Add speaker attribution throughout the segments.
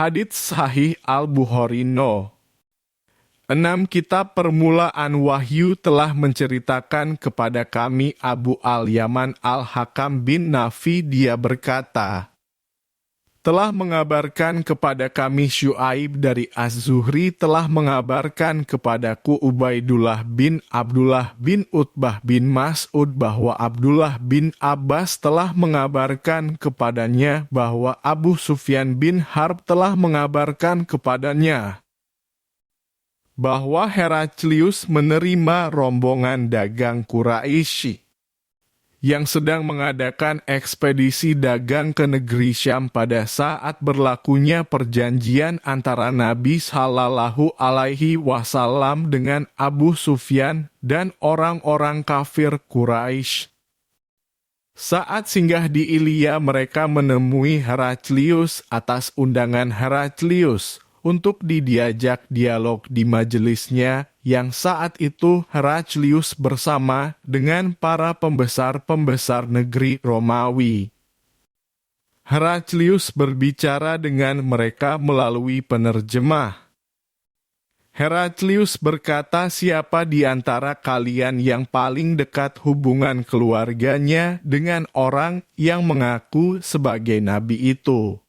Speaker 1: Hadits Sahih Al-Bukhari No. 6. Kitab Permulaan Wahyu telah menceritakan kepada kami Abu Al-Yaman Al-Hakam bin Nafi, dia berkata, telah mengabarkan kepada kami Syuaib dari Az-Zuhri, telah mengabarkan kepadaku Ubaidullah bin Abdullah bin Utbah bin Mas'ud bahwa Abdullah bin Abbas telah mengabarkan kepadanya bahwa Abu Sufyan bin Harb telah mengabarkan kepadanya bahwa Heraklius menerima rombongan dagang Quraisy yang sedang mengadakan ekspedisi dagang ke negeri Syam pada saat berlakunya perjanjian antara Nabi Shallallahu Alaihi Wasallam dengan Abu Sufyan dan orang-orang kafir Quraisy. Saat singgah di Ilya, mereka menemui Heraklius atas undangan Heraklius untuk diajak dialog di majelisnya, yang saat itu Heraklius bersama dengan para pembesar-pembesar negeri Romawi. Heraklius berbicara dengan mereka melalui penerjemah. Heraklius berkata, siapa di antara kalian yang paling dekat hubungan keluarganya dengan orang yang mengaku sebagai nabi itu?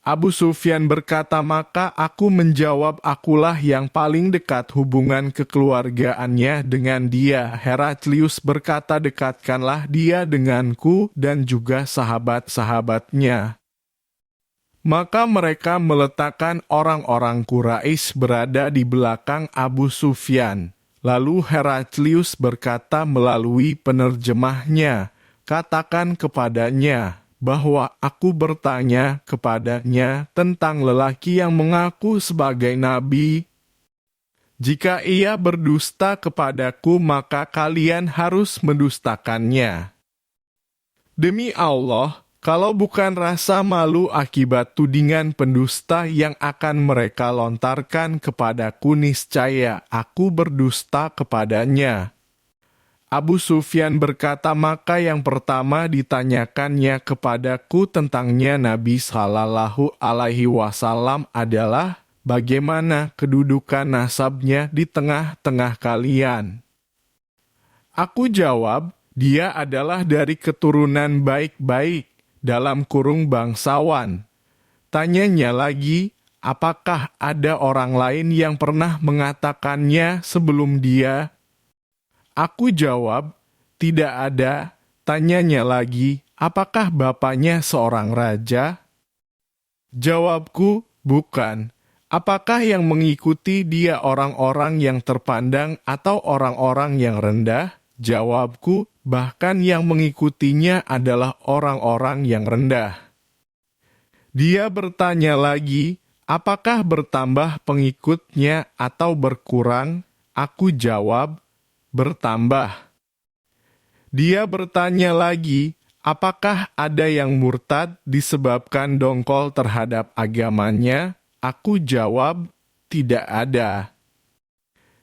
Speaker 1: Abu Sufyan berkata, maka aku menjawab, akulah yang paling dekat hubungan kekeluargaannya dengan dia. Heraklius berkata, dekatkanlah dia denganku dan juga sahabat-sahabatnya. Maka mereka meletakkan orang-orang Quraisy berada di belakang Abu Sufyan. Lalu Heraklius berkata melalui penerjemahnya, katakan kepadanya bahwa aku bertanya kepadanya tentang lelaki yang mengaku sebagai nabi. Jika ia berdusta kepadaku, maka kalian harus mendustakannya. Demi Allah, kalau bukan rasa malu akibat tudingan pendusta yang akan mereka lontarkan kepadaku, niscaya aku berdusta kepadanya. Abu Sufyan berkata, maka yang pertama ditanyakannya kepadaku tentangnya Nabi Shallallahu Alaihi Wasallam adalah bagaimana kedudukan nasabnya di tengah-tengah kalian. Aku jawab, dia adalah dari keturunan baik-baik, dalam kurung bangsawan. Tanyanya lagi, apakah ada orang lain yang pernah mengatakannya sebelum dia? Aku jawab, tidak ada. Tanyanya lagi, apakah bapaknya seorang raja? Jawabku, bukan. Apakah yang mengikuti dia orang-orang yang terpandang atau orang-orang yang rendah? Jawabku, bahkan yang mengikutinya adalah orang-orang yang rendah. Dia bertanya lagi, apakah bertambah pengikutnya atau berkurang? Aku jawab, bertambah. Dia bertanya lagi, apakah ada yang murtad disebabkan dongkol terhadap agamanya? Aku jawab, tidak ada.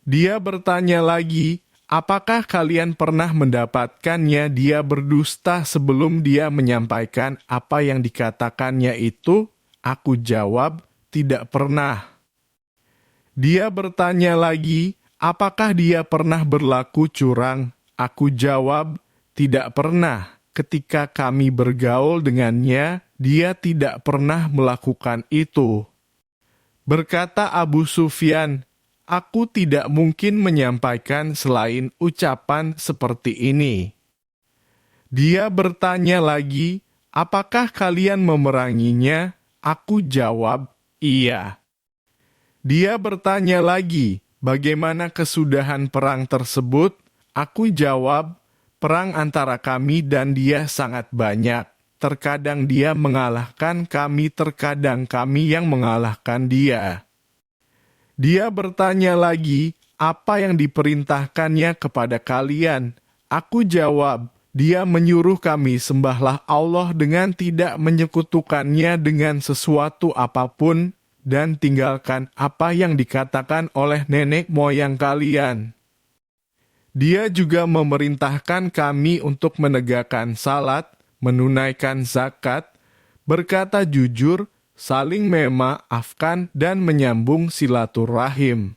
Speaker 1: Dia bertanya lagi, apakah kalian pernah mendapatkannya dia berdusta sebelum dia menyampaikan apa yang dikatakannya itu? Aku jawab, tidak pernah. Dia bertanya lagi, apakah dia pernah berlaku curang? Aku jawab, tidak pernah. Ketika kami bergaul dengannya, dia tidak pernah melakukan itu. Berkata Abu Sufyan, aku tidak mungkin menyampaikan selain ucapan seperti ini. Dia bertanya lagi, apakah kalian memeranginya? Aku jawab, iya. Dia bertanya lagi, bagaimana kesudahan perang tersebut? Aku jawab, perang antara kami dan dia sangat banyak. Terkadang dia mengalahkan kami, terkadang kami yang mengalahkan dia. Dia bertanya lagi, apa yang diperintahkannya kepada kalian? Aku jawab, dia menyuruh kami sembahlah Allah dengan tidak menyekutukannya dengan sesuatu apapun, dan tinggalkan apa yang dikatakan oleh nenek moyang kalian. Dia juga memerintahkan kami untuk menegakkan salat, menunaikan zakat, berkata jujur, saling memaafkan dan menyambung silaturahim.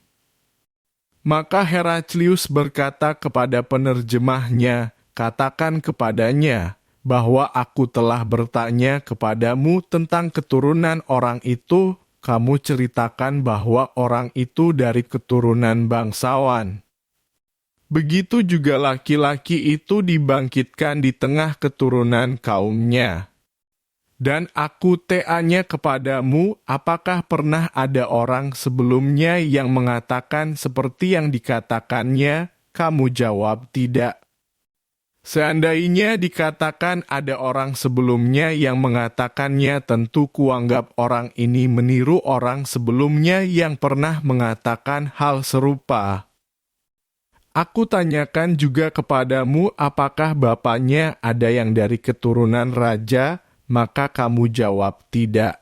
Speaker 1: Maka Heraklius berkata kepada penerjemahnya, "Katakan kepadanya bahwa aku telah bertanya kepadamu tentang keturunan orang itu, kamu ceritakan bahwa orang itu dari keturunan bangsawan. Begitu juga laki-laki itu dibangkitkan di tengah keturunan kaumnya. Dan aku tanya kepadamu, apakah pernah ada orang sebelumnya yang mengatakan seperti yang dikatakannya?" Kamu jawab, "Tidak." Seandainya dikatakan ada orang sebelumnya yang mengatakannya, tentu kuanggap orang ini meniru orang sebelumnya yang pernah mengatakan hal serupa. Aku tanyakan juga kepadamu, apakah bapaknya ada yang dari keturunan raja? Maka kamu jawab, "Tidak."